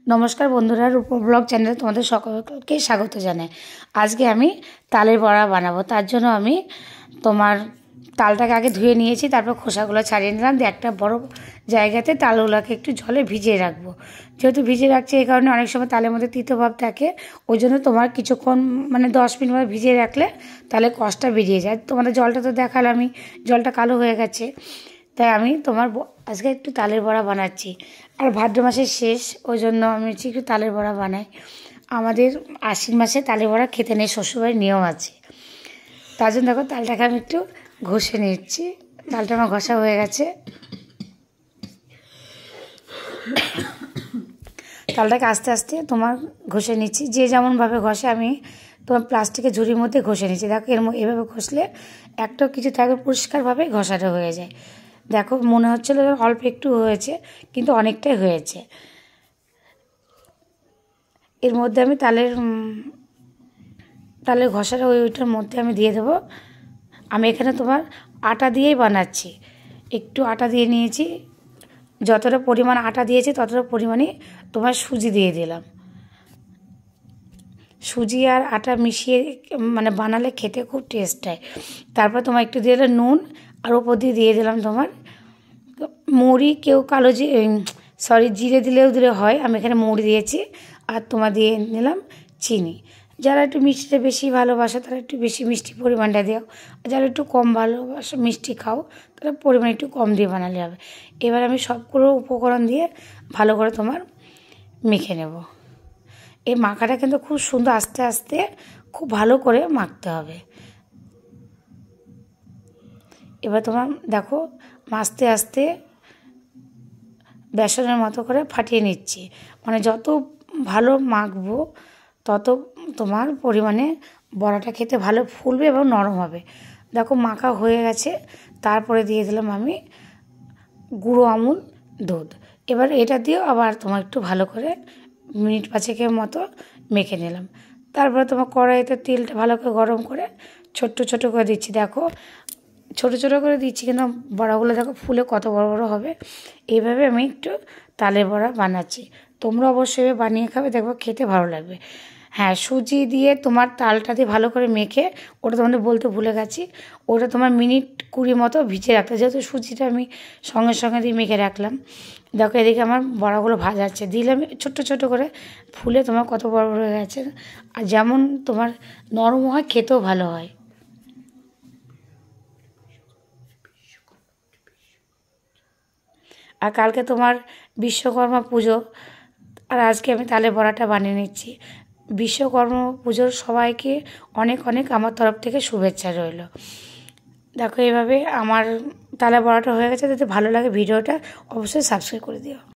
নমস্কার বন্ধুরা, রূপা ব্লগ চ্যানেলে তোমাদের সকলকে স্বাগত জানাই। আজকে আমি তালের বড়া বানাবো। তার জন্য আমি তোমার তালটাকে আগে ধুয়ে নিয়েছি, তারপর খোসাগুলো ছাড়িয়ে নিলাম। দিয়ে একটা বড় জায়গাতে তালগুলোকে একটু জলে ভিজিয়ে রাখবো। যেহেতু ভিজিয়ে রাখছি এই কারণে অনেক সময় তালের মধ্যে তিতো ভাব থাকে, ওই জন্য তোমার কিছুক্ষণ 10 মিনিট মতো ভিজিয়ে রাখলে তাহলে কষটা বেরিয়ে যায়। তোমাদের জলটা তো দেখালামই, জলটা কালো হয়ে গেছে। তাই আমি তোমার আজকে একটু তালের বড়া বানাচ্ছি। আর ভাদ্র মাসের শেষ, ওই জন্য আমি একটু তালের বড়া বানাই। আমাদের আশ্বিন মাসে তালের বড়া খেতে নেই, শ্বশুরবাড়ির নিয়ম আছে। তার জন্য দেখো তালটাকে আমি একটু ঘষে নিচ্ছি। তালটা আমার ঘষা হয়ে গেছে। তালটাকে আস্তে আস্তে তোমার ঘষে নিচ্ছি, যে যেমনভাবে ঘষে আমি তোমার প্লাস্টিকের ঝুড়ির মধ্যে ঘষে নিচ্ছি। দেখো এভাবে ঘষলে একটাও কিছু থাকবে, পরিষ্কারভাবে ঘষাটা হয়ে যায়। দেখো মনে হচ্ছিল অল্প একটু হয়েছে, কিন্তু অনেকটাই হয়েছে। এর মধ্যে আমি তালের ঘষাটা ওইটার মধ্যে আমি দিয়ে দেবো। আমি এখানে তোমার আটা দিয়েই বানাচ্ছি। একটু আটা দিয়ে নিয়েছি, যতটা পরিমাণ আটা দিয়েছি ততটা পরিমাণে তোমার সুজি দিয়ে দিলাম। সুজি আর আটা মিশিয়ে বানালে খেতে খুব টেস্ট হয়। তারপর তোমার একটু দিয়ে দিলাম নুন, আর ওপর দিয়ে দিলাম তোমার মৌরি। কেউ কালো জিরে দিলে হয়, আমি এখানে মৌরি দিয়েছি। আর তোমার দিয়ে নিলাম চিনি। যারা একটু মিষ্টিটা বেশি ভালোবাসে তারা একটু বেশি মিষ্টি পরিমাণটা দাও, আর যারা একটু কম ভালোবাসো মিষ্টি খাও তারা পরিমাণ একটু কম দিয়ে বানালে হবে। এবার আমি সবগুলো উপকরণ দিয়ে ভালো করে তোমার মেখে নেব। এই মাখাটা কিন্তু খুব সুন্দর, আস্তে আস্তে খুব ভালো করে মাখতে হবে। এবার তোমার দেখো আস্তে আস্তে বেসনের মতো করে ফাটিয়ে নিচ্ছি। যত ভালো মাখবো তত তোমার পরিমাণে বড়াটা খেতে ভালো ফুলবে এবং নরম হবে। দেখো মাখা হয়ে গেছে। তারপরে দিয়ে দিলাম আমি গুঁড়ো আমুল দুধ। এবার এটা দিয়েও আবার তোমার একটু ভালো করে মিনিট 5 মতো মেখে নিলাম। তারপরে তোমার কড়াইতে তেলটা ভালো করে গরম করে ছোট্ট ছোট করে দিচ্ছি। দেখো ছোটো ছোটো করে দিচ্ছি, কিন্তু বড়াগুলো দেখো ফুলে কত বড় বড় হবে। এইভাবে আমি একটু তালের বড়া বানাচ্ছি। তোমরা অবশ্যই বানিয়ে খাবে, দেখবো খেতে ভালো লাগবে। হ্যাঁ, সুজি দিয়ে তোমার তালটা দিয়ে ভালো করে মেখে, ওটা তোমাদের বলতে ভুলে গেছি, ওটা তোমার মিনিট 20 মতো ভিজিয়ে রাখতে। যেহেতু সুজিটা আমি সঙ্গে সঙ্গে দিয়ে মেখে রাখলাম। দেখো এদিকে আমার বড়াগুলো ভাজাচ্ছে, দিলাম ছোট্ট ছোটো করে, ফুলে তোমার কত বড় বড় হয়ে গেছে। আর যেমন তোমার নরম হয়, খেতেও ভালো হয়। আর কালকে তোমার বিশ্বকর্মা পুজো, আর আজকে আমি তালের বড়াটা বানিয়ে নিচ্ছি। বিশ্বকর্মা পুজোর সবাইকে অনেক অনেক আমার তরফ থেকে শুভেচ্ছা রইল। দেখো এইভাবে আমার তালের বড়াটা হয়ে গেছে। যদি ভালো লাগে ভিডিওটা অবশ্যই সাবস্ক্রাইব করে দিও।